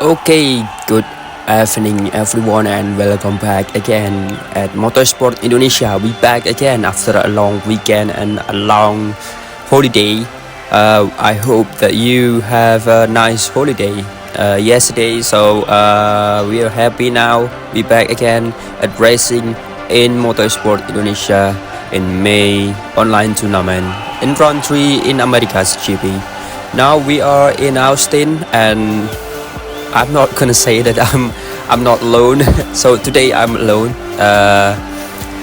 Okay, good evening everyone and welcome back again at Motorsport Indonesia. We back again after a long weekend and a long holiday. I hope that you have a nice holiday yesterday. So we are happy now. We back again at racing in Motorsport Indonesia in May online tournament in round 3 in America's GP. Now we are in Austin and I'm not gonna say that I'm not alone. So today I'm alone.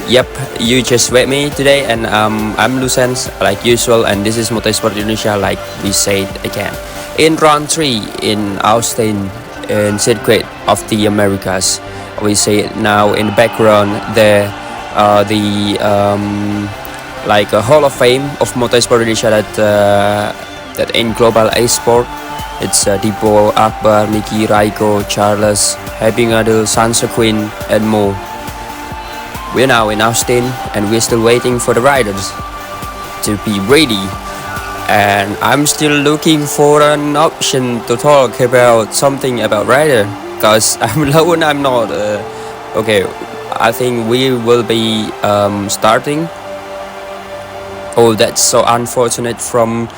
Yep, you just with me today, and I'm Lucens like usual, and this is Motorsport Indonesia, like we said again. In round 3 in Austin, in circuit of the Americas, we say it now in the background there the like a Hall of Fame of Motorsport Indonesia that in global Esport. It's Dipo, Akbar, Miki, Raiko, Charles, Happy Ngadu, Sansa Queen, and more. We're now in Austin and we're still waiting for the riders to be ready. And I'm still looking for an option to talk about something about rider. Cause I'm alone, I'm not. Okay, I think we will be starting. Oh, that's so unfortunate from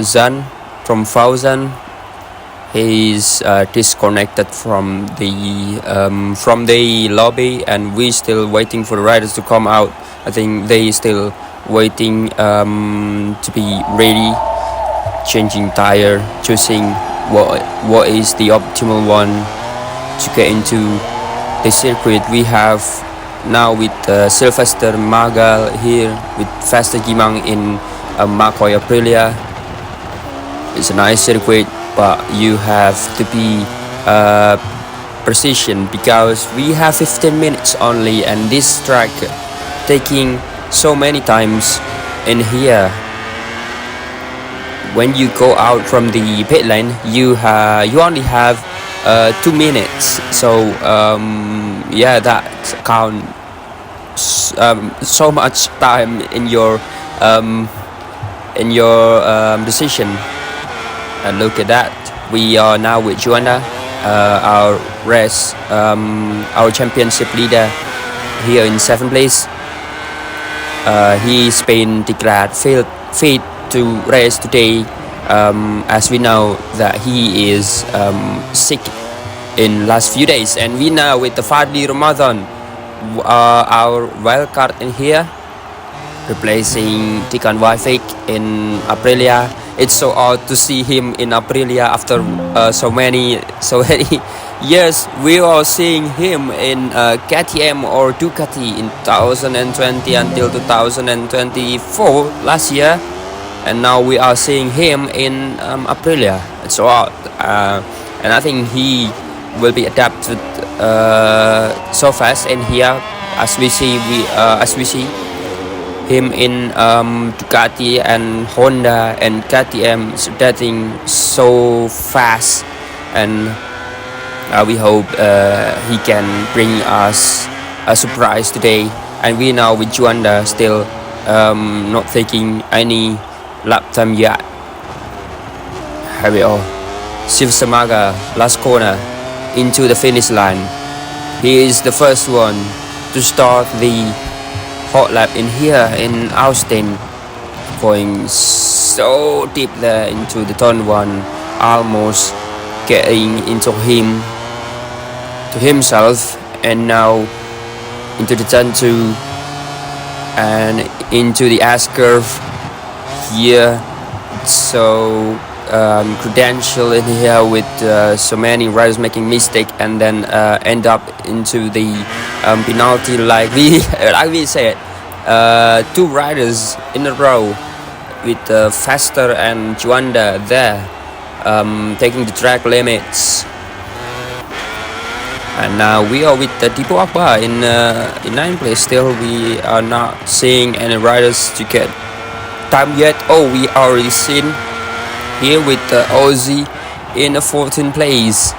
Zan. From Fauzan, he's disconnected from the lobby, and we still waiting for the riders to come out. I think they still waiting to be ready, changing tire, choosing what is the optimal one to get into the circuit. We have now with Sylvester Magal here with Faster Gimang in McCoy Aprilia. It's a nice circuit, but you have to be precision because we have 15 minutes only, and this track taking so many times in here. When you go out from the pit lane, you only have 2 minutes. So yeah, that counts so much time in your decision. And look at that, we are now with Juanda, our race, our championship leader here in 7th place. He's been declared fit to race today, as we know that he is sick in last few days. And we now with the Fadli Ramadan, our wild card in here, replacing Tikan Waifik in Aprilia. It's so odd to see him in Aprilia after so many years. We are seeing him in KTM or Ducati in 2020 until 2024 last year, and now we are seeing him in Aprilia. It's so odd, and I think he will be adapted so fast in here, as we see him in Ducati and Honda and KTM adapting so fast, and we hope he can bring us a surprise today. And we now with Juanda still not taking any lap time yet. Here we are, Sivsamaga, last corner into the finish line. He is the first one to start the hot lap in here in Austin, going so deep there into the turn 1, almost getting into himself, and now into the turn 2 and into the S curve here. So credential in here with so many riders making mistake, and then end up into the penalty, like we said, 2 riders in a row with Faster and Juanda there taking the track limits. And now we are with the Tipo Akbar in 9th place. Still we are not seeing any riders to get time yet. Oh, we already seen here with Ozzy in 14th place.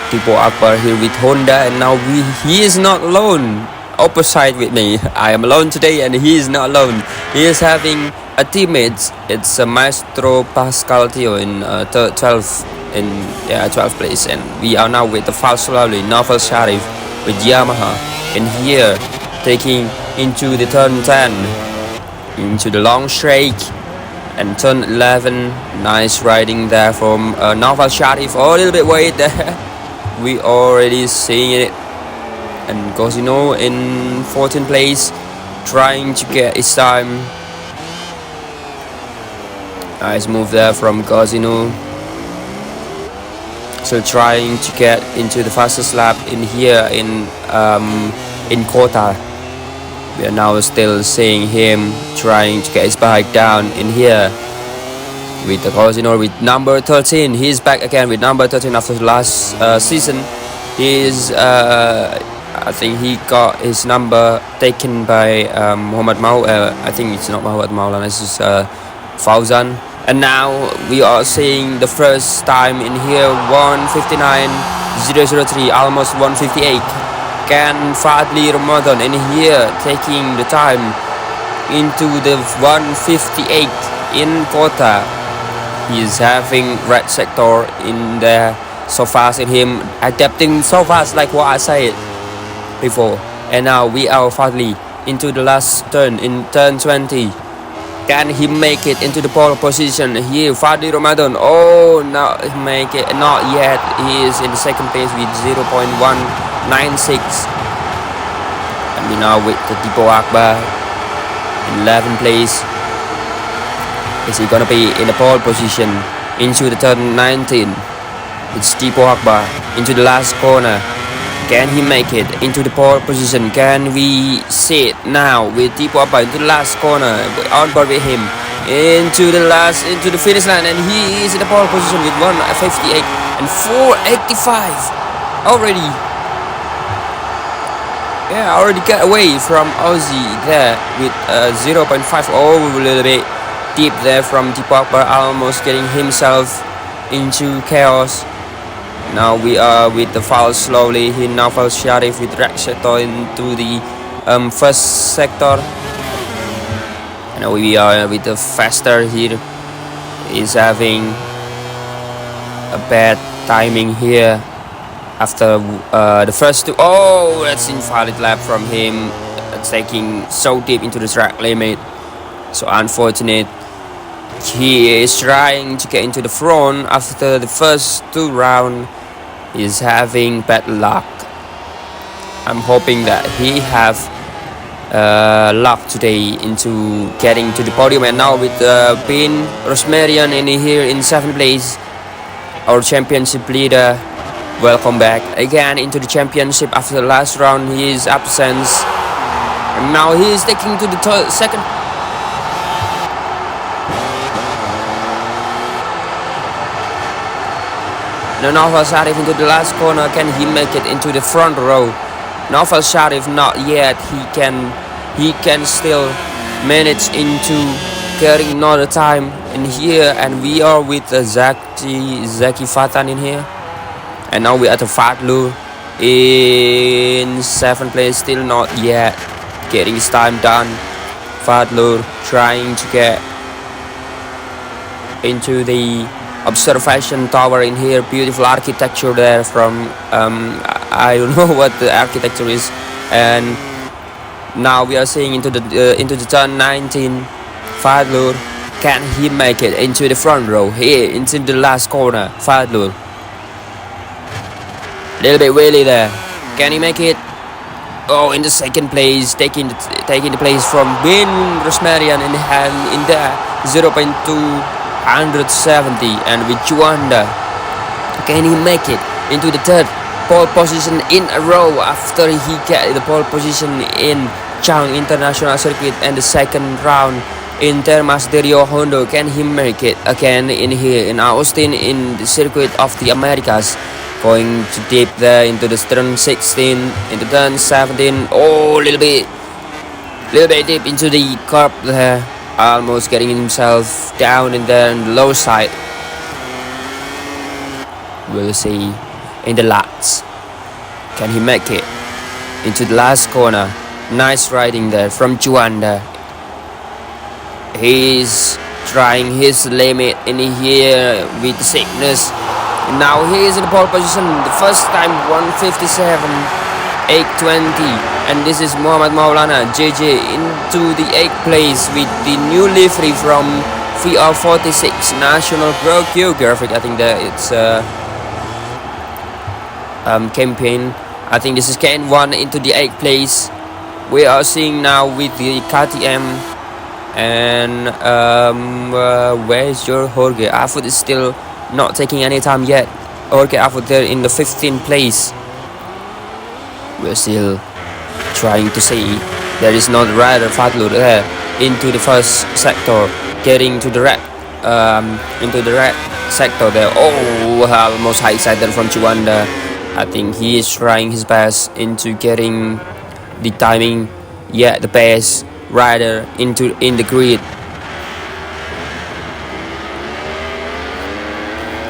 Tipo Akbar here with Honda, and now he is not alone. Opposite with me, I am alone today, and he is not alone. He is having a teammate. It's Maestro Pascal Tio in 12th place, and we are now with the fast slowly Novel Sharif with Yamaha in here, taking into the turn 10 into the long straight, and turn 11. Nice riding there from Novel Sharif. Oh, a little bit wait there. We already seeing it. And Gosino in 14th place, trying to get his time. Nice move there from Gosino. So trying to get into the fastest lap in here in Kota. We are now still seeing him trying to get his bike down in here with the Gosino with number 13. He's back again with number 13 after the last season. He's I think he got his number taken by Muhammad I think it's not Muhammad Maulana, this is Fauzan. And now we are seeing the first time in here 1:59.003, almost 1:58. Can Fadli Ramadan in here taking the time into the 1:58 in Kota. He is having red sector in there so fast in him, adapting so fast like what I said before. And now we are Fadli into the last turn in turn 20. Can he make it into the pole position here? Fadli Ramadan. Oh, no, make it not yet. He is in the second place with 0.196. And we now with the Tipo Akbar in 11th place. Is he gonna be in the pole position into the turn 19? It's Tipo Akbar into the last corner. Can he make it into the pole position? Can we see it now with Tipo Akbar into the last corner? On board with him into the finish line, and he is in the pole position with 1:58 and 4:85 already. Yeah, already got away from Aussie there with 0.5. Oh, a little bit deep there from Tipo Akbar, almost getting himself into chaos. Now we are with the foul slowly. He Naval Sharif with red sector into the first sector. And we are with the faster here. He's having a bad timing here after the first two. Oh, that's invalid lap from him, taking so deep into the track limit. So unfortunate. He is trying to get into the front after the first 2 rounds. He's having bad luck. I'm hoping that he have luck today into getting to the podium. And now with Bin Rosmarian in here in 7th place, our championship leader. Welcome back again into the championship after the last round. His absence, and now he is taking to the second. Now Naufal Sharif into the last corner. Can he make it into the front row? Naufal Sharif not yet. He can still manage into carrying another time in here. And we are with Zaki Fatan in here. And now we are at the Fadlu in 7th place. Still not yet getting his time done. Fadlu trying to get into the observation tower in here. Beautiful architecture there from I don't know what the architecture is. And now we are seeing into the turn 19. Fadlur Can he make it into the front row? Here, into the last corner. Fadlur. Little bit wheelie there. Can he make it? Oh, in the second place, taking the place from Ben Rosmarian in the 0.270, and with Juanda, can he make it into the third pole position in a row after he get the pole position in Chang International Circuit and the second round in Termas de Rio Hondo? Can he make it again in here in Austin in the Circuit of the Americas? Going to deep there into the turn 16, into turn 17. Oh, little bit deep into the curb there. Almost getting himself down in there on the low side. We'll see in the lats. Can he make it into the last corner? Nice riding there from Juanda. He's trying his limit in here with the sickness. Now he is in the pole position, the first time 157.820, and this is Muhammad Maulana JJ into the 8th place with the new livery from VR46 National Geographic. I think that it's campaign. I think this is KN1 into the 8th place. We are seeing now with the KTM, and where's your Jorge Afut is still not taking any time yet. Jorge Afut there in the 15th place. We're still trying to see. There is not rider Fadlur there into the first sector, getting to the red sector there. Oh, almost high side there from Juanda. I think he is trying his best into getting the timing. Yeah, the best rider in the grid.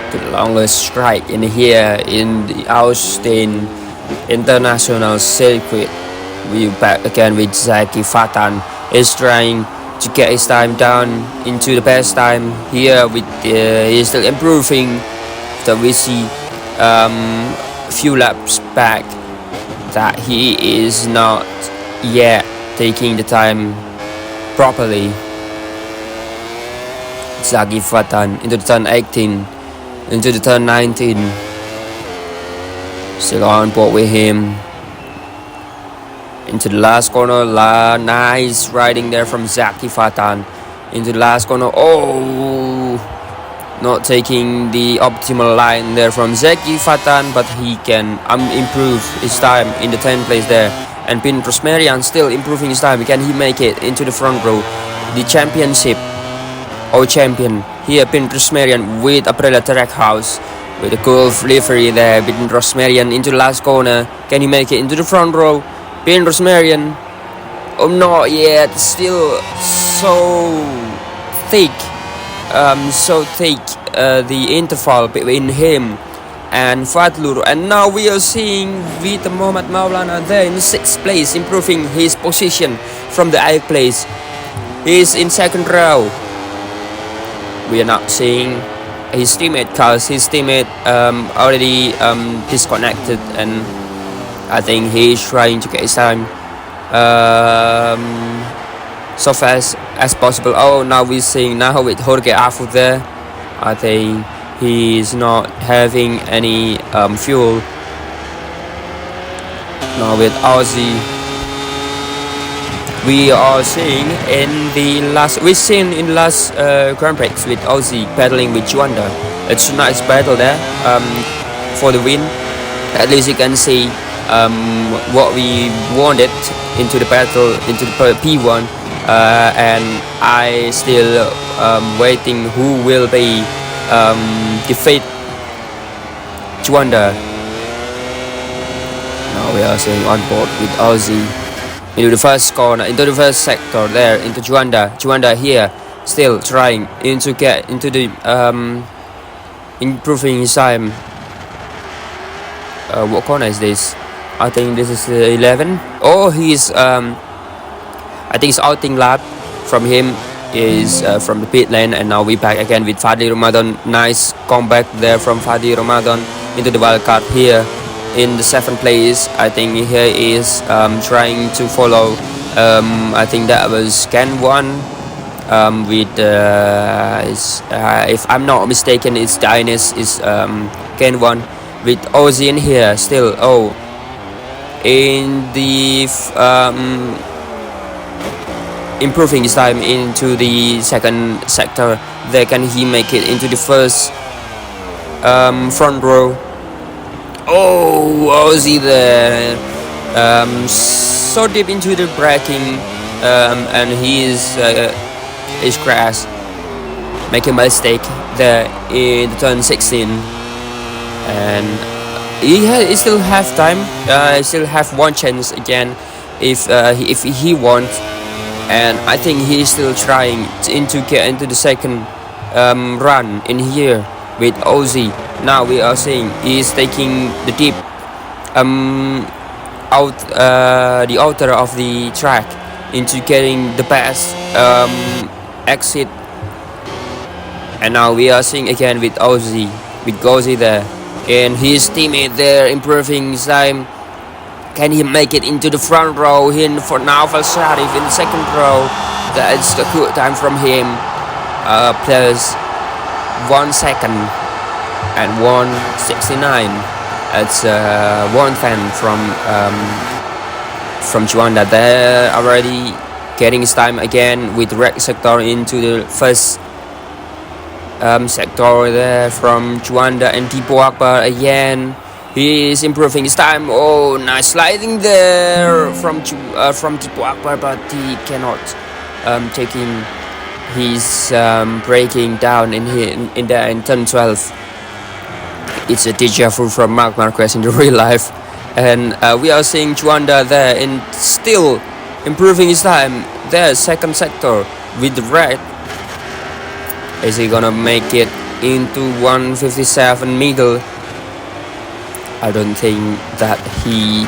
The longest strike in here in the Austin International Circuit. We back again with Zaki Fatan is trying to get his time down into the best time here. With he's still improving. So we see few laps back that he is not yet taking the time properly. Zaki Fatan into the turn 18. Into the turn 19. Still on board with him. Into the last corner. Nice riding there from Zaki Fatan. Into the last corner. Oh! Not taking the optimal line there from Zaki Fatan, but he can improve his time in the 10th place there. And Pin Rosmarian still improving his time. Can he make it into the front row? The championship. Champion here, Pin Rosmarian with Aprilia Trackhouse with a cool livery there. Pin Rosmarian into the last corner. Can he make it into the front row? Pin Rosmarian, oh, not yet. Still so thick, the interval between him and Fadlur. And now we are seeing Vita Muhammad Maulana there in 6th place, improving his position from the 8th place. He's in 2nd row. We are not seeing his teammate because his teammate already disconnected, and I think he's trying to get his time so fast as possible. Oh, now we're seeing now with Jorge Afut there. I think he's not having any fuel. Now with Aussie, we are seeing in the last Grand Prix with Aussie battling with Juanda. It's a nice battle there for the win. At least you can see what we wanted into the battle, into the P1, and I still waiting who will be defeat Juanda. Now we are seeing on board with Aussie into the first corner, into the first sector there, into Juanda here, still trying to get into the improving his time. What corner is this? I think this is 11. Oh, he's I think it's outing lap from him is from the pit lane, and now we back again with Fadi Ramadan. Nice comeback there from Fadi Ramadan into the wildcard here in the 7th place. I think here is trying to follow. I think that was Ken 1 with if I'm not mistaken, it's Dines is Ken one with Ozzy in here still. Oh, in the improving his time into the second sector. There can he make it into the first front row. Oh, Ozzy there, so deep into the braking, and he is crash, making a mistake there in the turn 16, and he still have time. He still have one chance again if he wants, and I think he is still trying to get into the second run in here with Ozzy. Now we are seeing he is taking the deep out the outer of the track into getting the best exit, and now we are seeing again with Ozzy there, and his teammate there improving his time. Can he make it into the front row here for now? Sharif in the second row. That's a good time from him. Plus 1 second and 1:69. It's 1:10 from Juanda. They're already getting his time again with red sector into the first sector there from Juanda, and Tipo Akbar again. He is improving his time. Oh, nice sliding there from Tipo Akbar, but he cannot taking his braking down in here in turn 12. It's a deja vu from Marc Marquez in the real life, and we are seeing Juanda there and still improving his time there, second sector with the red. Is he gonna make it into 1:57 middle? I don't think that he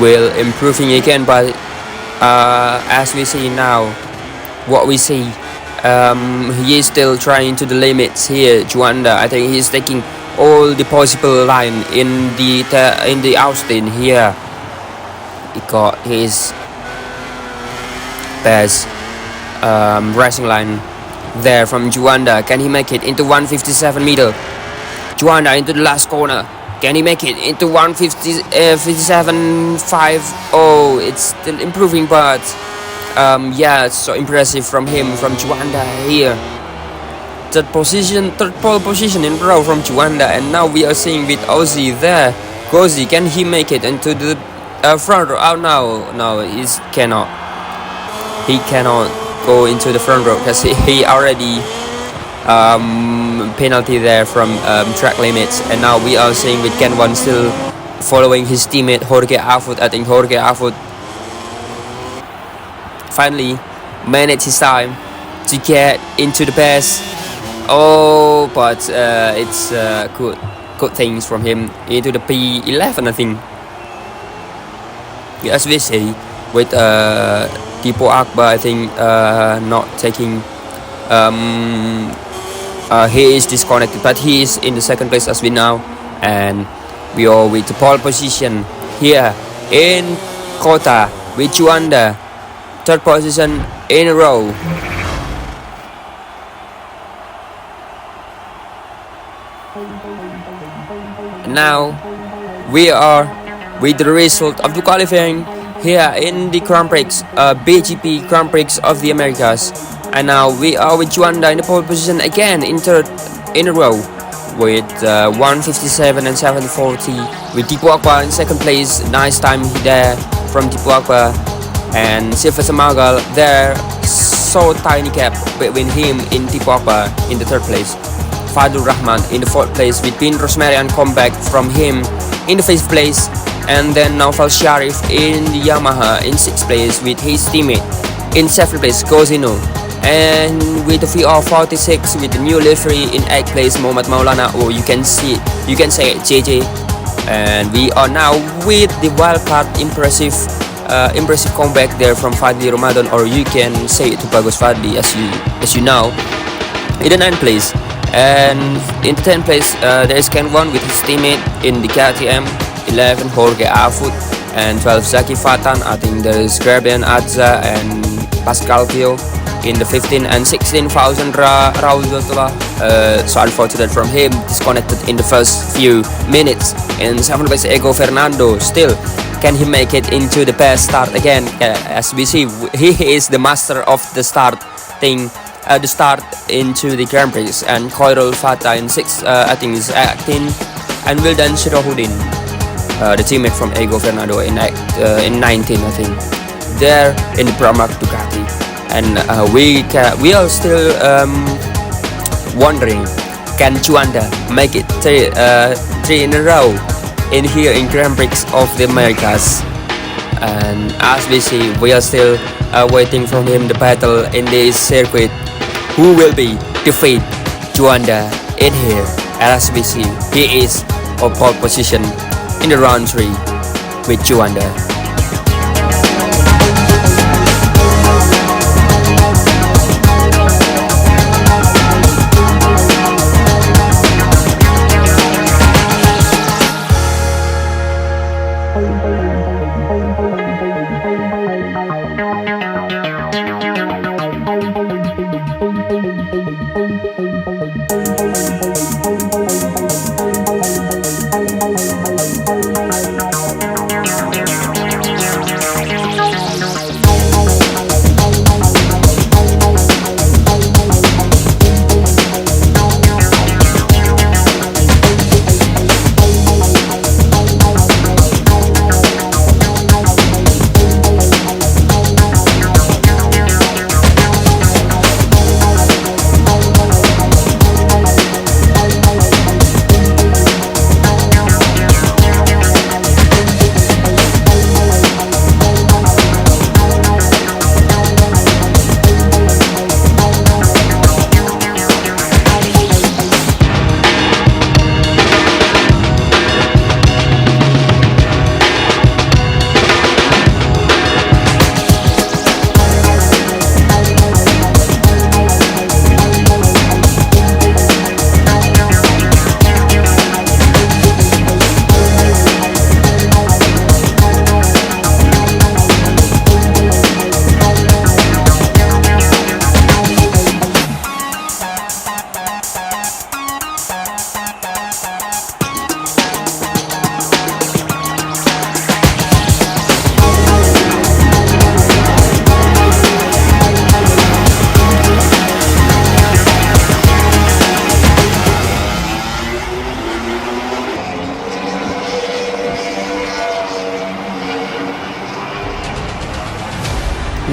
will improving again, but as we see now, what we see, he is still trying to the limits here. Juanda, I think he's taking all the possible line in the Austin here. He got his best racing line there from Juanda. Can he make it into 1:57 middle? Juanda into the last corner. Can he make it into 1:57.5? Oh, it's still improving, but yeah, it's so impressive from him, from Juanda here. Third pole position in a row from Juanda, and now we are seeing with Ozzy there. Ozzy, can he make it into the front row? Oh no, he cannot. He cannot go into the front row because he already penalty there from track limits, and now we are seeing with Ken One still following his teammate Jorge Afut. I think Jorge Afut finally managed his time to get into the pass. Oh, but it's good things from him into the P11, I think. As we see with Tipo Akbar, I think not taking. He is disconnected, but he is in the second place as we know, and we are with the pole position here in Kota with Juanda, third position in a row. Now we are with the result of the qualifying here in the Grand Prix, BGP Grand Prix of the Americas. And now we are with Juanda in the pole position again in third in a row with 1:57 and 7:40. With Tipo Akbar in second place, nice time there from Tipo Akbar, and Silva Samagal there, so tiny gap between him and Tipo Akbar in the third place. Fadul Rahman in the fourth place with Bin Rosemary and comeback from him in the fifth place, and then Naufal Sharif in the Yamaha in sixth place with his teammate in seventh place Gozino. And with the VR46 with the new livery in 8th place Muhammad Maulana, or you can say JJ. And we are now with the wildcard impressive comeback there from Fadli Ramadan, or you can say it to Bagus Fadli as you know, in the 9th place. And in the 10th place there is Ken One with his teammate in the KTM. 11 Jorge Afut, and 12 Zaki Fatan. I think there is Grabian Adza and Pascal Pio. in the 15 and 16,000 Raul Jotula. So unfortunate from him, disconnected in the first few minutes. And 7th place Ego Fernando, still can he make it into the best start again? As we see, he is the master of the start thing. The start into the Grand Prix, and Koirul Fata in 6th, I think is 18, and Wildan Shirohudin, the teammate from Ego Fernando in 19, I think. They're in the Pramac Ducati, and we are still wondering, can Juanda make it three in a row in here in Grand Prix of the Americas? And as we see, we are still waiting from him the battle in this circuit. Who will be defeat Juanda in here? As we see, he is on pole position in the round 3 with Juanda.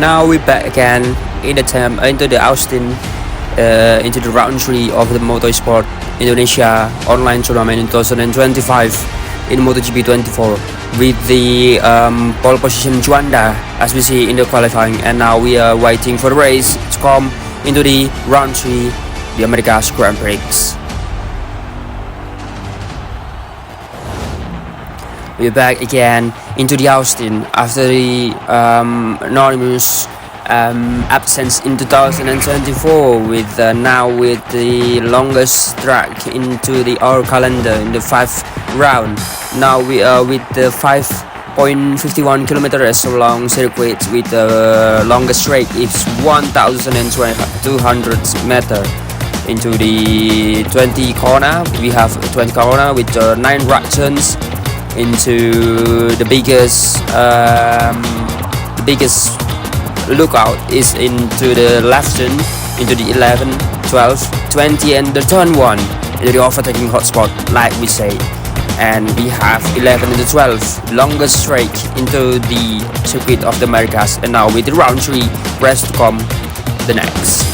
Now we're back again into the Austin, into the round 3 of the Motorsport Indonesia online tournament in 2025 in MotoGP 24 with the pole position Juanda, as we see in the qualifying, and now we are waiting for the race to come into the round 3, the Americas Grand Prix. We're back again into the Austin after the anonymous absence in 2024 with now with the longest track into our calendar in the 5th round. Now we are with the 5.51 kilometers long circuit with the longest straight. It's 1,200 meter into the 20 corner. We have 20 corner with 9 right turns into the biggest lookout is into the left turn into the 11, 12, 20 and the turn 1 into the overtaking hotspot, like we say. And we have 11 and the 12 longest straight into the circuit of the Americas, and now with the round 3 rest to come the next.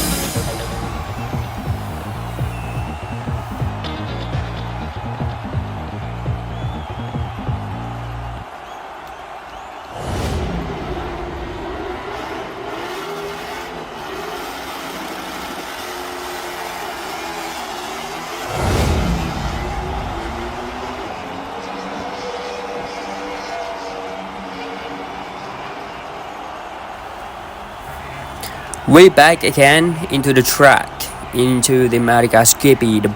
Way back again into the track, into the Americas GP, the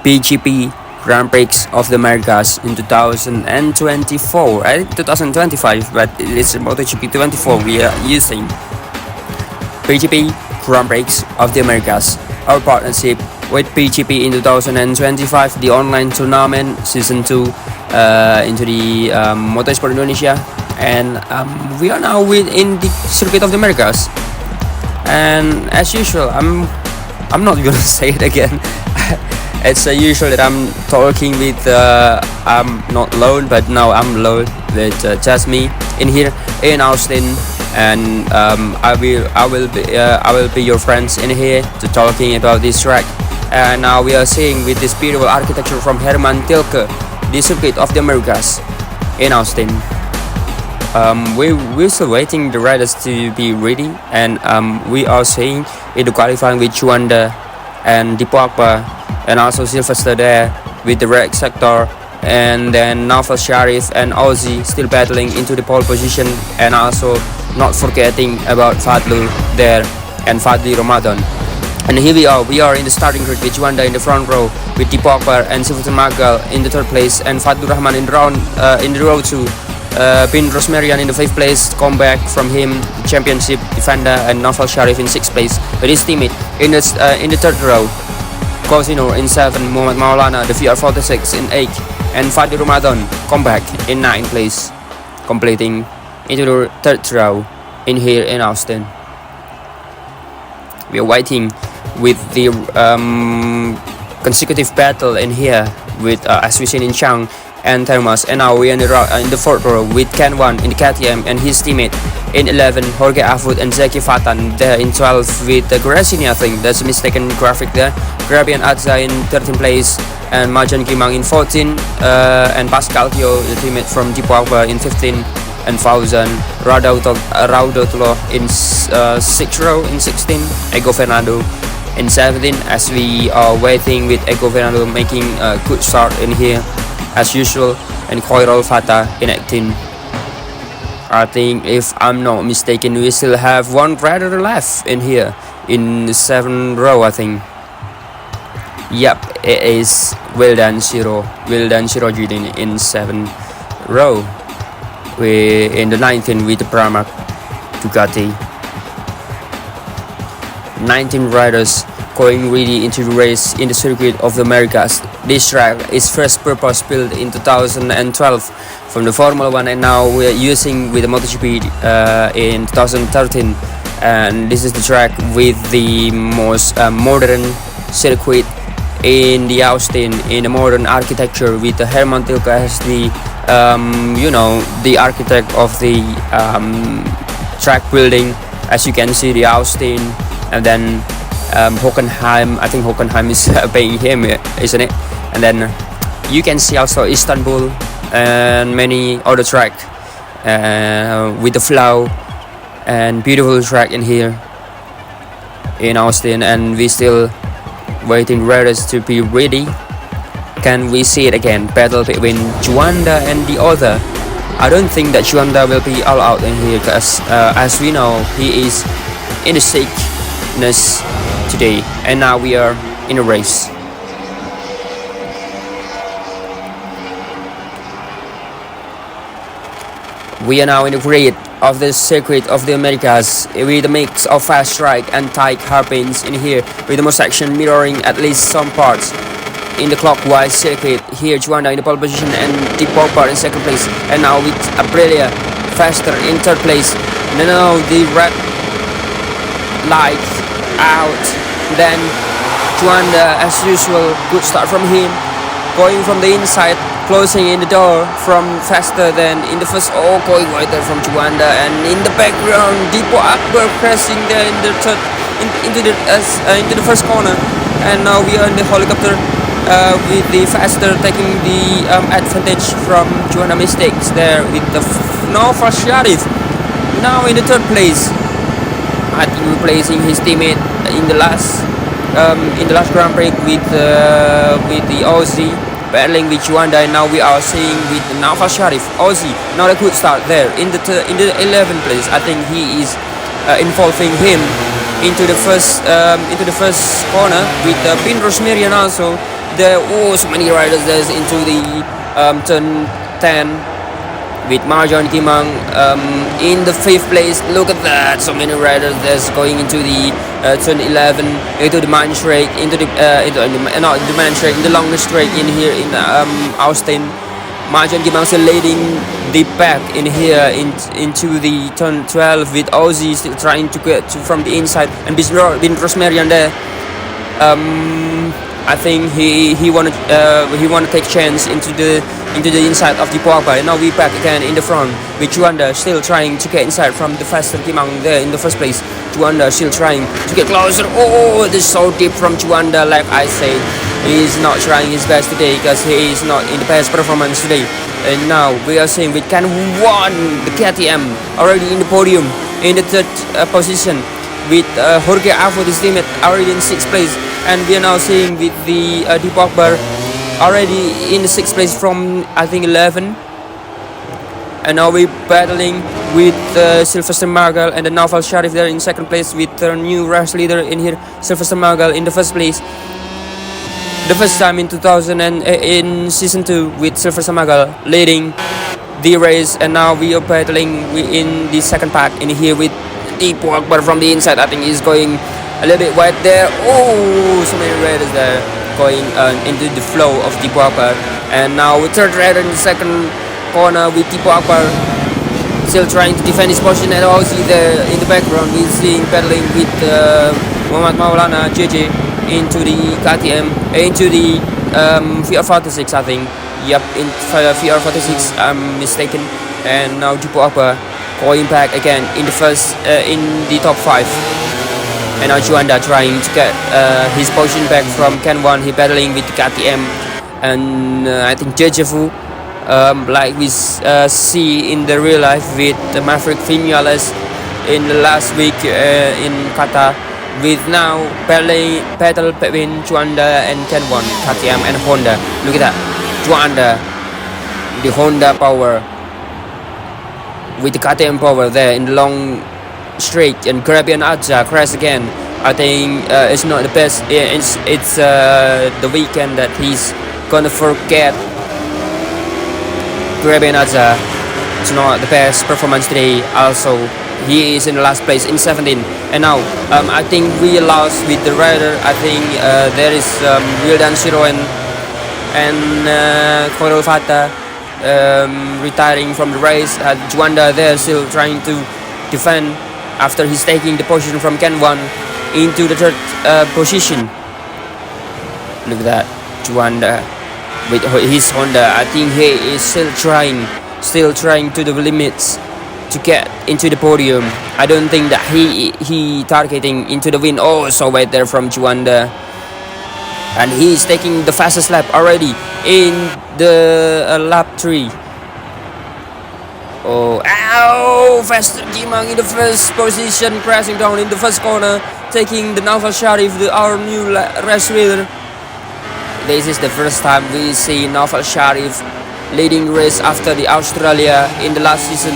BGP Grand Prix of the Americas in 2024. I think 2025, but it's MotoGP 24 we are using. BGP Grand Prix of the Americas. Our partnership with PGP in 2025, the online tournament season 2 into the Motorsport Indonesia, and we are now in the Circuit of the Americas. And as usual, I'm not gonna say it again. It's usual that I'm talking with I'm not alone, but now I'm alone with just me in here in Austin, and I will be your friends in here to talking about this track. And now we are seeing with this beautiful architecture from Herman Tilke, the Circuit of the Americas in Austin. We're still waiting the riders to be ready, and we are seeing in the qualifying with Juanda and Dipakpa and also Sylvester there with the red sector, and then Naufal Sharif and Ozzy still battling into the pole position, and also not forgetting about Fadlu there and Fadli Ramadan. And here we are in the starting grid with Juanda in the front row with Dipakpa and Sylvester Magal in the third place, and Fadlu Rahman in the row 2. Bin Rosmarian in the 5th place, comeback from him, championship defender, and Naufal Sharif in 6th place with his teammate in the 3rd row. Cosino in 7, Muhammad Maulana, the VR46 in 8, and Fadli Ramadan comeback in 9th place, completing into the 3rd row in here in Austin. We are waiting with the consecutive battle in here with as we seen in Chang and Thomas, and now we are in the 4th row with Ken 1 in the KTM and his teammate in 11, Jorge Afud and Zeki Fatan there in 12 with Gracini. I think that's a mistaken graphic there. Grabian Adza in 13th place, and Majan Gimang in 14, and Pascal Tio, the teammate from Dipakpa, in 15, and Fauzan Raudotlo in 6th row in 16, Ego Fernando in 17, as we are waiting with Ego Fernando making a good start in here as usual, and Khoirul Fatah in 18. I think if I'm not mistaken, we still have one rider left in here in the 7th row, I think. Yep, it is Wildan Sirojudin in 7th row. We in the 19th with the Pramac Ducati. 19 riders going really into the race in the Circuit of the Americas. This track is first purpose built in 2012 from the Formula 1, and now we are using with the MotoGP in 2013. And this is the track with the most modern circuit in the Austin, in the modern architecture, with the Herman Tilke as the the architect of the track building. As you can see, the Austin, and then Hockenheim. I think Hockenheim is paying him, isn't it? And then you can see also Istanbul and many other track with the flow and beautiful track in here in Austin. And we still waiting riders to be ready. Can we see it again? Battle between Juanda and the other. I don't think that Juanda will be all out in here, because as we know, he is in the sickness today, and now we are in a race. We are now in the grid of the Circuit of the Americas with a mix of fast strike and tight hairpins in here, with the most section mirroring at least some parts in the clockwise circuit. Here Juanda in the pole position and Dipakpa in 2nd place, and now with Aprilia faster in 3rd place. Now the red light out, then Juanda as usual, good start from him, going from the inside, closing in the door from faster than in the first. Going wider from Juanda, and in the background Dipo Akbar crashing there in the third into the first corner. And now we are in the helicopter with the faster taking the advantage from Juanda mistakes there with the Naufal Sharif now in the 3rd place. I think replacing his teammate in the last Grand Prix with the Aussie battling with Juanda, and now we are seeing with Naufal Sharif, Aussie, not a good start there in the 11th place. I think he is involving him into the first corner with Bin Rosmarian also. There so many riders there into the turn 10 with Marjan Kimang in the 5th place. Look at that, so many riders that's going into the turn 11, into the main straight, into the not the main straight, in the longest straight in here in Austin. Marjan Kimang still leading the pack in here into the turn 12 with Ozzy still trying to get from the inside, and Bin Rosmarian there. I think he wanna take chance into the inside of the Pogba. And now we back again in the front with Juanda still trying to get inside from the faster Kimang there in the first place. Juanda still trying to get closer. Oh, this is so deep from Juanda. Like I said, he is not trying his best today because he is not in the best performance today. And now we are seeing with Can won the KTM already in the podium in the 3rd position with Jorge Avo, his teammate, already in 6th place. And we are now seeing with the Pogba already in the 6th place from I think 11. And now we're battling with Sylvester Margal and the Naval Sharif there in 2nd place with their new race leader in here, Sylvester Margal, in the 1st place. The first time in 2000 and in season 2 with Sylvester Margal leading the race. And now we are battling in the 2nd pack in here with the Pogba from the inside. I think he's going a little bit wide there. Oh, so many riders there going into the flow of the Pogba. And now with 3rd rider in the 2nd corner with the Pogba still trying to defend his position. And also there in the background we're seeing battling with Muhammad Maulana JJ into the KTM, into the VR46 I think. Yep, in VR46 I'm mistaken. And now the Pogba going back again in the first in the top 5. And now Juanda trying to get his position back from Ken 1. He battling with the KTM. And I think Jejefu, like we see in the real life with the Maverick Vinales in the last week in Qatar, with now battle between Juanda and Ken 1, KTM and Honda. Look at that, Juanda, the Honda power with the KTM power there in the long straight, and Caribbean Adja crash again. I think it's not the best. It's the weekend that he's gonna forget. Caribbean Adja, it's not the best performance today. Also, he is in the last place in 17. And now I think we lost with the rider. I think there is Wildan Siroen and Coral Fata retiring from the race. Juanda there still trying to defend after he's taking the position from Ken 1 into the 3rd position. Look at that, Juanda with his Honda. I think he is still trying to the limits to get into the podium. I don't think that he targeting into the win. Oh, so wait there from Juanda. And he's taking the fastest lap already in the lap 3. Oh, ow! Faster Kimang in the 1st position, crashing down in the 1st corner, taking the Naval Sharif, our new race leader. This is the first time we see Naval Sharif leading race after the Australia in the last season.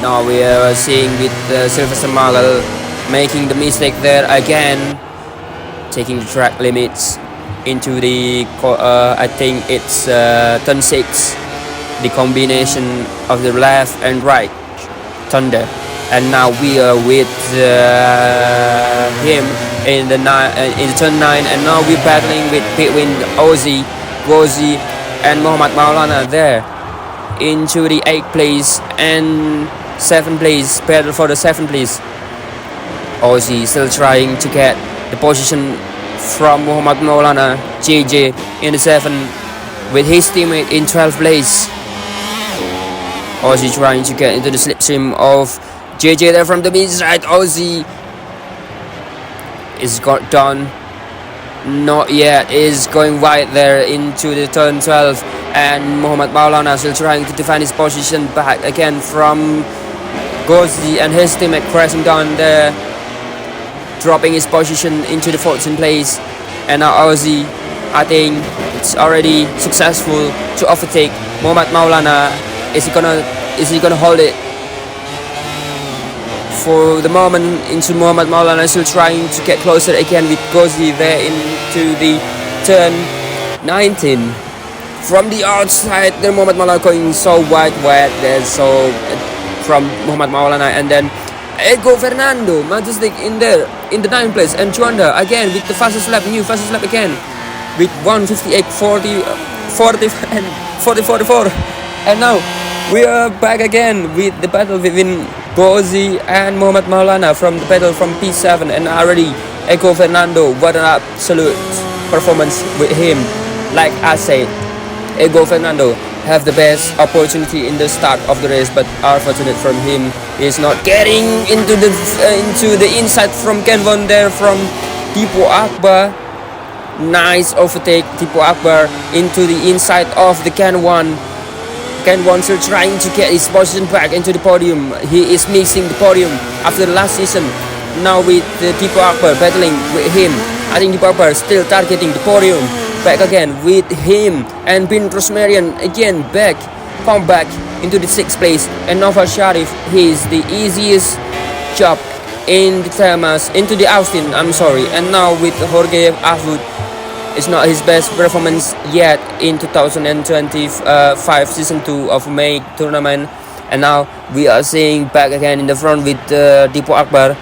Now we are seeing with Sylvester Margal making the mistake there again, taking the track limits into the I think it's turn 6, the combination of the left and right thunder. And now we are with him in the turn 9, and now we're battling with between Ozzy, Gozi and Muhammad Maulana there into the 8th place and 7th place, battle for the 7th place. Ozzy still trying to get the position from Muhammad Maulana JJ in the 7th with his teammate in 12th place. Ozzy trying to get into the slipstream of JJ there from the mid-side. Ozzy is got done. Not yet, is going wide there into the turn 12, and Muhammad Maulana still trying to defend his position back again from Gozi, and his teammate crashing down there, dropping his position into the 14th place. And now Ozzy, I think it's already successful to overtake Muhammad Maulana. Is he gonna hold it? For the moment, into Muhammad Maulana, still trying to get closer again with Gozi there into the turn 19. from the outside. Then Muhammad Maulana going so wide there, so from Muhammad Maulana, and then Ego Fernando majestic in there in the 9th place, and Juanda again with the fastest lap again with 1:58.40 and 40:44. And now we are back again with the battle between Ghazi and Muhammad Maulana from the battle from P7, and already Ego Fernando, what an absolute performance with him. Like I said, Ego Fernando have the best opportunity in the start of the race, but unfortunate from him is not getting into the inside from Ken Von there from Tipo Akbar. Nice overtake, Tipo Akbar into the inside of the Ken One. Ken One still trying to get his position back into the podium. He is missing the podium after the last season. Now with Tipo Akbar battling with him, I think Tipo Akbar still targeting the podium. Back again with him, and Bin Rosmarian again come back into the 6th place, and Noval Sharif, he is the easiest job in the Thermas, into the Austin, I'm sorry. And now with Jorge Ahud, it's not his best performance yet in 2025 season 2 of MEI tournament. And now we are seeing back again in the front with Tipo Akbar,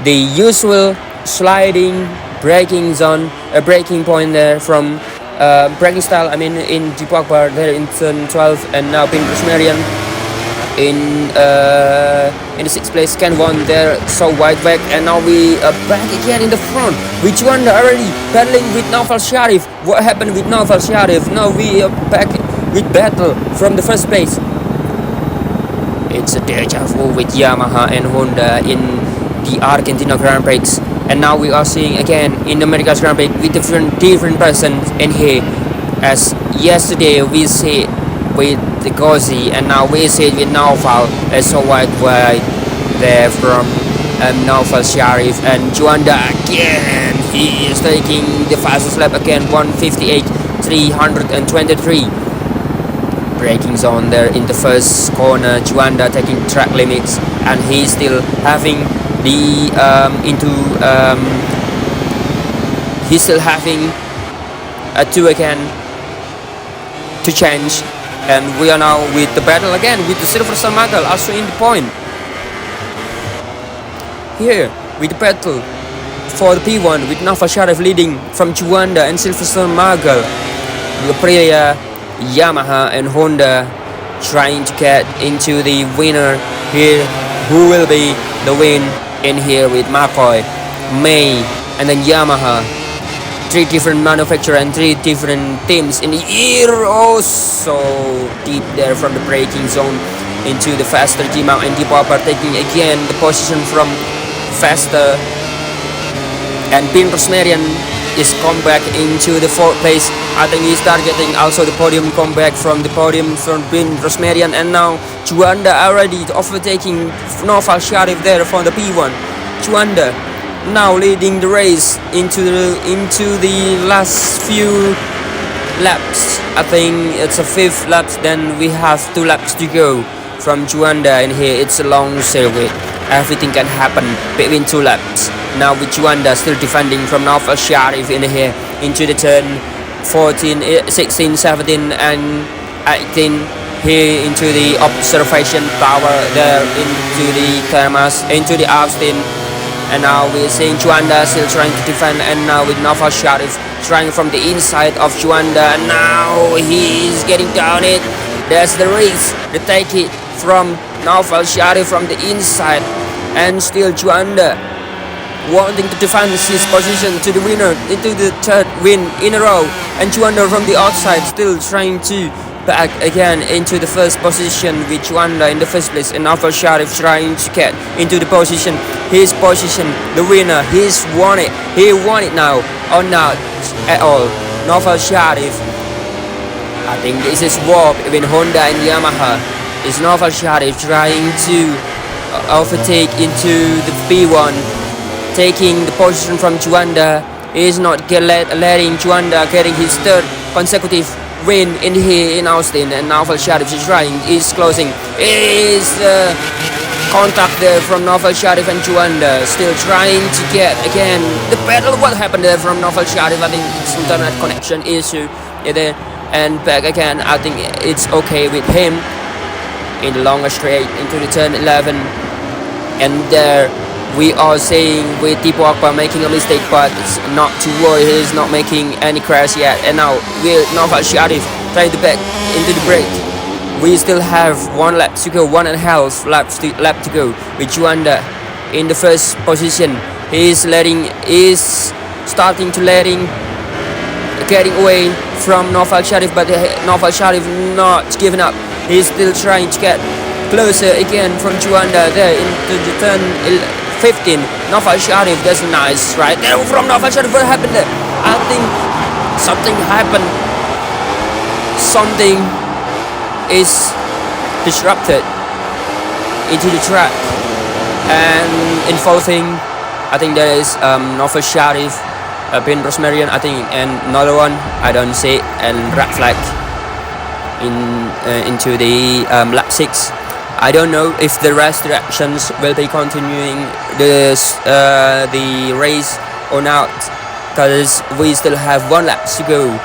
the usual sliding braking zone, a braking point there from braking style, I mean, in Tipo Akbar there in turn 12, and now Bin Rosmarian in the 6th place. Ken One there so wide back, and now we are back again in the front with Juanda already battling with Noval Sharif. What happened with Noval Sharif? Now we are back with battle from the 1st place. It's a deja vu with Yamaha and Honda in the Argentina Grand Prix, and now we are seeing again in the America's Grand Prix with different persons in here. As yesterday we see with the Ghazi, and now we see it with Naufal. It's so wide there from Noval Sharif, and Juanda again, he is taking the fastest lap again, 1:58.323. Braking zone there in the first corner. Juanda taking track limits, and he's still having the he's still having a 2 again to change. And we are now with the battle again with the Silver Star Magal also in the point. Here with the battle for the P1 with Noval Sharif leading from Juanda and Silver Star Magal. The Aprilia, Yamaha and Honda trying to get into the winner here. Who will be the win in here with McCoy, MEI and then Yamaha? 3 different manufacturers and 3 different teams in the air. Oh, so deep there from the braking zone into the faster G-Mount, and Tipo Akbar taking again the position from faster, and Bin Rosmarian is come back into the 4th place. I think he's targeting also the podium, come back from the podium from Bin Rosmarian, and now Juanda already overtaking Noval Sharif there for the P1. Juanda now leading the race into the last few laps. I think it's a 5th lap, then we have 2 laps to go from Juanda in here. It's a long circuit, everything can happen between 2 laps. Now with Juanda still defending from Noval Sharif in here into the turn 14, 16, 17 and 18 here into the observation tower there into the Thermas, into the Austin. And now we're seeing Juanda still trying to defend, and now with Noval Sharif trying from the inside of Juanda, and now he's getting down it. There's the race, the take it from Noval Sharif from the inside, and still Juanda wanting to defend his position to the winner, into the 3rd win in a row, and Juanda from the outside still trying to back again into the 1st position with Juanda in the 1st place, and Noval Sharif trying to get into the position, his position, the winner. He's won it. He won it now, or not at all. Noval Sharif, I think this is war between Honda and Yamaha. Is Noval Sharif trying to overtake into the P1, taking the position from Juanda. Is not letting Juanda getting his 3rd consecutive win in here in Austin, and Noval Sharif is trying, is closing, is contact there from Noval Sharif and Juanda, still trying to get again the battle. What happened there from Noval Sharif? I think it's internet connection issue there. and back again. I think it's okay with him in the longer straight into the turn 11, and there we are seeing with Thibaut Akbar making a mistake, but it's not to worry, he's not making any crash yet. And now with Nova Sharif trying to back into the break. We still have 1 lap to go, 1.5 lap to go with Juanda in the first position. He's starting to getting away from Nova Sharif, but Nova Sharif not giving up. He's still trying to get closer again from Juanda there into the turn 15. Nova Sharif, that's a nice right there from Nova Sharif. What happened there? I think something happened. Something is disrupted into the track and involving, I think there is Nova Sharif, Ben Rosmarian, I think, and another one I don't see, and red flag into the lap 6. I don't know if the restrictions will be continuing the race or not, because we still have 1 lap to go.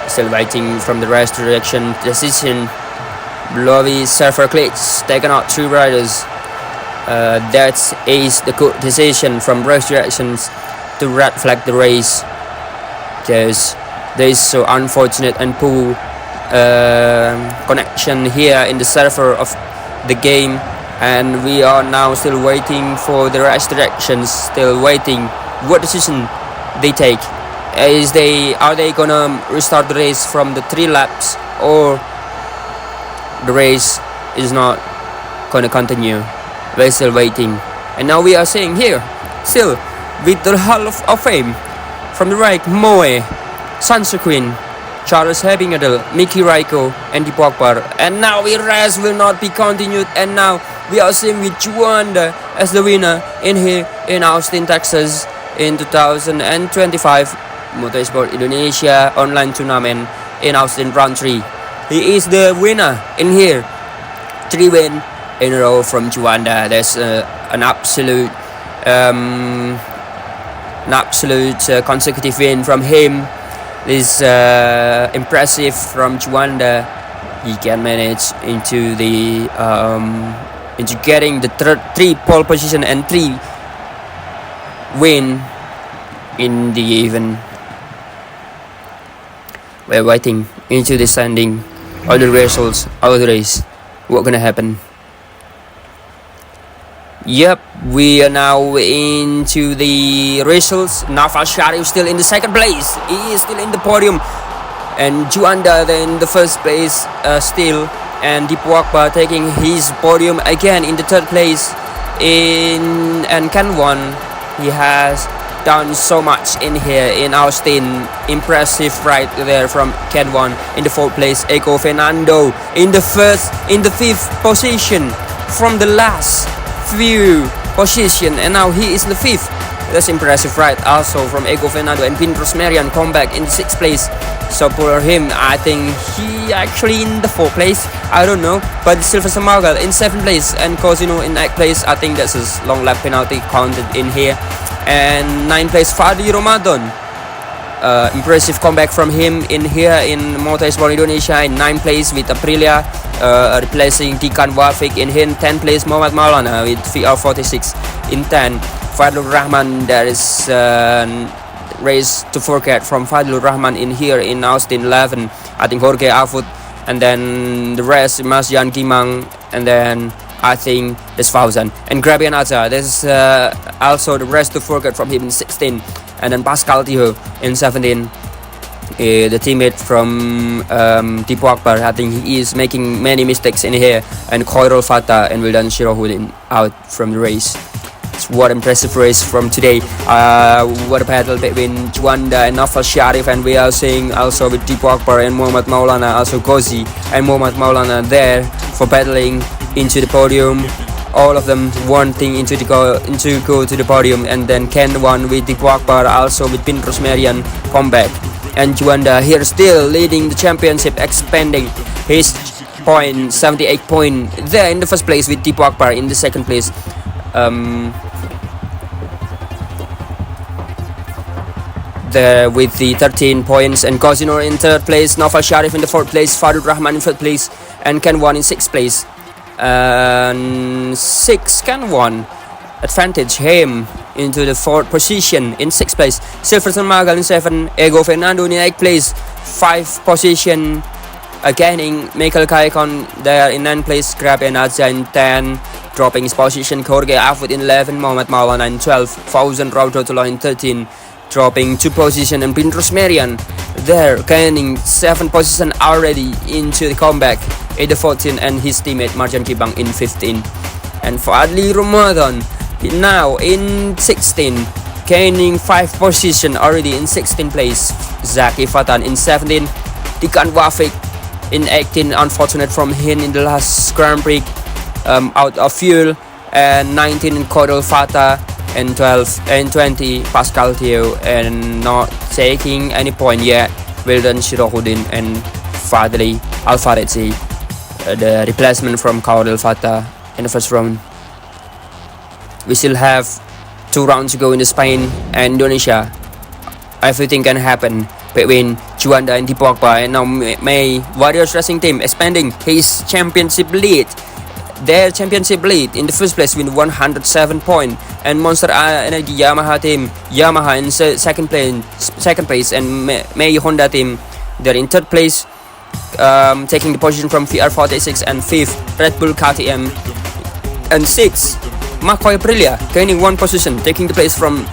Still waiting from the restriction decision. Blowy Surfer Clicks taken out 2 riders. That is the good decision from restrictions to red flag the race, because there is so unfortunate and poor connection here in the server of the game, and we are now still waiting for the restrictions. Still waiting what decision they take. Are they gonna restart the race from the 3 laps, or the race is not gonna continue? We're still waiting. And now we are seeing here, still with the Hall of Fame, from the right, MEI, Sansa Queen, Charles Hebingadel, Mickey Raiko, and Thibaut Akbar. And now the race will not be continued, and now we are seeing with Juanda as the winner in here in Austin, Texas in 2025 Motorsport Indonesia online tournament in Austin round 3. He is the winner in here. 3 wins in a row from Juanda. That's an absolute consecutive win from him. This impressive from Juanda. He can manage into getting the 3 pole position and 3 win in the event. We're waiting into the standing of the results of the race. What's gonna happen? Yep, we are now into the results. Nova Sharif still in the 2nd place. He is still in the podium, and Juanda then in the 1st place still, and Thibaut Akbar taking his podium again in the 3rd place. And Ken One, he has done so much in here in Austin. Impressive right there from Ken One in the 4th place. Eco Fernando in the 5th position from the last few position, and now he is in the 5th. That's impressive right also from Ego Fernando, and Ben Rosmarian come back in the 6th place. So for him, I think he actually in the 4th place, I don't know, but Silva Samagal in 7th place, and Cosino in 8th place. I think that's a long lap penalty counted in here. And 9th place Fadi Ramadan, impressive comeback from him in here in Motorsport Indonesia in 9th place with Aprilia, replacing Dikan Wafik in here. 10th place Muhammad Maulana with VR46 in 10. Fadlur Rahman, there is race to forget from Fadlur Rahman in here in Austin 11. I think Jorge Afut, and then the rest Mas Jan Kimang, and then I think there's Fauzan and Grabian Aza. There's also the rest to forget from him in 16, and then Pascal Tiho in 17. The teammate from Thibaut Akbar, I think he is making many mistakes in here, and Khoirul Fatah and Wildan Shirohudin out from the race. What impressive race from today. What a battle between Juanda and Nova Sharif, and we are seeing also with Thibaut Akbar and Muhammad Maulana, also Ghazi and Muhammad Maulana there for battling into the podium. All of them wanting to go to the podium, and then Ken One with Thibaut Akbar, also with Ben Rosmarian come back. And Juanda here still leading the championship, expanding his point, 78 point there in the 1st place with Thibaut Akbar in the 2nd place. there with the 13 points, and Kozinor in third place, Naufal Sharif in the fourth place, Fadul Rahman in fifth place, and Kenwan in sixth place. And 6 Kenwan advantage him into the fourth position in sixth place. Silverton Magal in 7, Ego Fernando in eighth place, 5 position gaining. Michael Kaikon there in 9th place, Grab and Azza in 10, dropping his position. Jorge Afud in 11, Mohamed Maulana in 12, Fauzan Raudotullah in 13, dropping 2 position, and Pindros Merian there gaining 7 position already into the comeback in the 14, and his teammate Marjan Kibang in 15. And for Adli Ramadan now in 16, gaining 5 position already in 16th place. Zaki Fatan in 17, Tikan Wafik in 18, unfortunate from him in the last Grand Prix, out of fuel. And 19 Kodol Fata, and 12 and 20 Pascal Theo, and not taking any point yet Wildan Shirohudin and Fadli Al-Faridzi, the replacement from Kodol Fata in the first round. We still have 2 rounds to go in Spain and Indonesia. Everything can happen between Juanda and Dipogba, and now MEI Warriors Racing Team expanding his championship lead. Their championship lead in the first place with 107 points, and Monster Energy Yamaha team, Yamaha in second place, and MEI Honda team, they're in third place, taking the position from VR46, and 5th Red Bull KTM, and 6th McCoy Aprilia gaining 1 position, taking the place from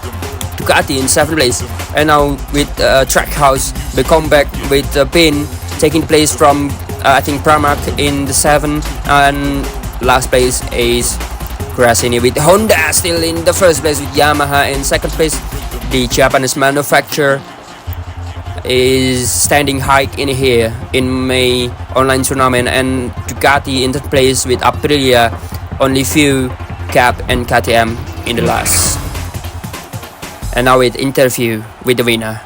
Ducati in 7th place. And now with Trackhouse, they come back with Pin taking the place from I think Pramac in the 7th, and last place is Grassini with Honda still in the first place, with Yamaha in second place. The Japanese manufacturer is standing high in here in MEI online tournament, and Ducati in third place with Aprilia, only few Cap and KTM in the last. And now with interview with the winner.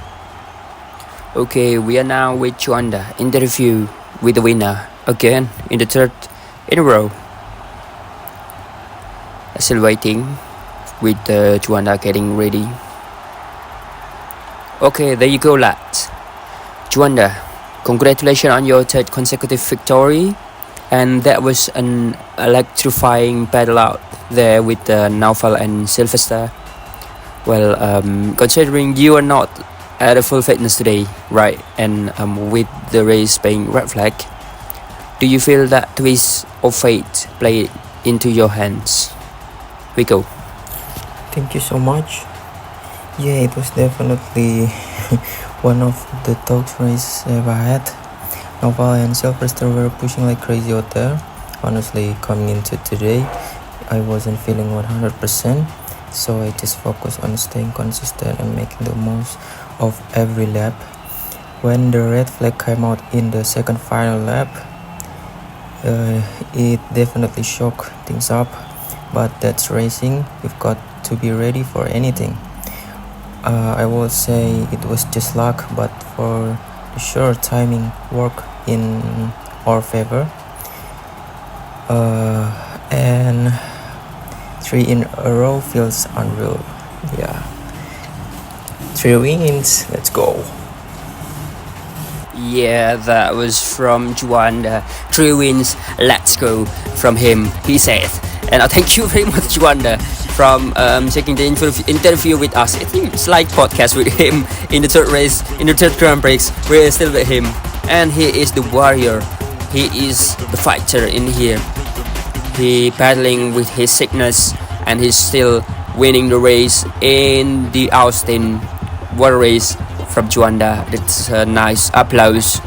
Okay, we are now with Juanda. Interview with the winner again in the third in a row. Still waiting with Juanda getting ready. Okay, there you go, lads. Juanda, congratulations on your third consecutive victory, and that was an electrifying battle out there with Naufal and Sylvester. Well, considering you are not at a full fitness today, right, and with the race being red flag, do you feel that twist of fate played into your hands? We go. Thank you so much. Yeah, it was definitely one of the toughest races I ever had. Naufal and Sylvester were pushing like crazy out there. Honestly, coming into today, I wasn't feeling 100%, so I just focused on staying consistent and making the most of every lap. When the red flag came out in the second final lap, it definitely shook things up, but that's racing. We've got to be ready for anything. I would say it was just luck, but for sure timing worked in our favor. And 3 in a row feels unreal. Yeah, 3 wins, let's go. Yeah, that was from Juanda. 3 wins, let's go from him, he said. And I thank you very much, Juanda, from taking the interview with us. I think it's like podcast with him in the third race, in the third Grand Prix. We're still with him, and he is the warrior. He is the fighter in here. He battling with his sickness, and he's still winning the race in the Austin World Race from Juanda. It's a nice applause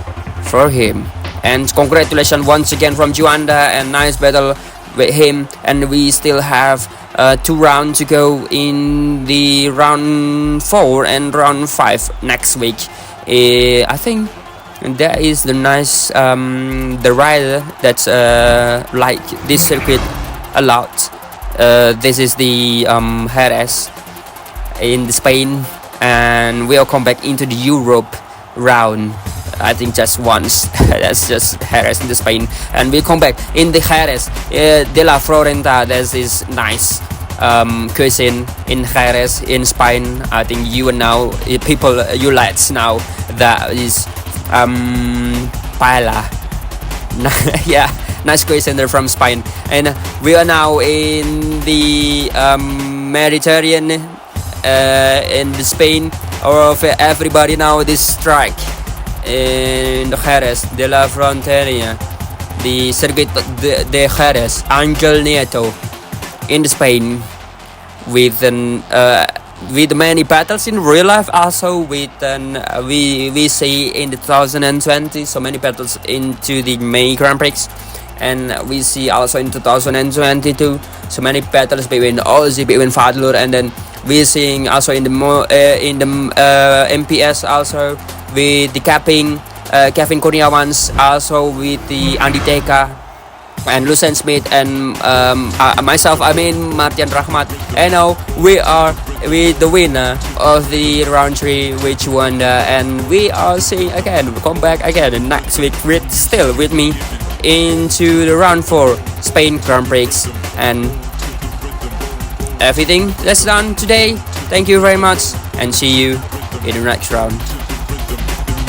for him, and congratulations once again from Juanda, and nice battle with him. And we still have 2 rounds to go in the round 4 and round 5 next week. I think that is the nice the rider that's like this circuit a lot. This is the Jerez in Spain, and we'll come back into the Europe round. I think just once. That's just Jerez in the Spain, and we'll come back in the Jerez de la Florenta. There's this nice cuisine in Jerez in Spain. I think you now people you lads now that is paella. Yeah, nice cuisine. They're from Spain, and we are now in the Mediterranean in Spain. Or of everybody now this strike in Jerez de la Frontera, the Circuit de Jerez, Angel Nieto in Spain with with many battles in real life, also with we see in the 2020 so many battles into the MEI Grand Prix, and we see also in 2022 so many battles between Ozzy, between Fadlur, and then we're seeing also in the MPS also with the capping Kevin Kurniawans, also with the Anditeka and Lucien Smith, and myself, I mean Martian Rahmat. And now we are with the winner of the round 3, which won, and we are seeing again come back again next week with still with me into the round 4 Spain Grand Prix, and everything that's done today. Thank you very much, and see you in the next round.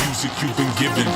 Music you've been given.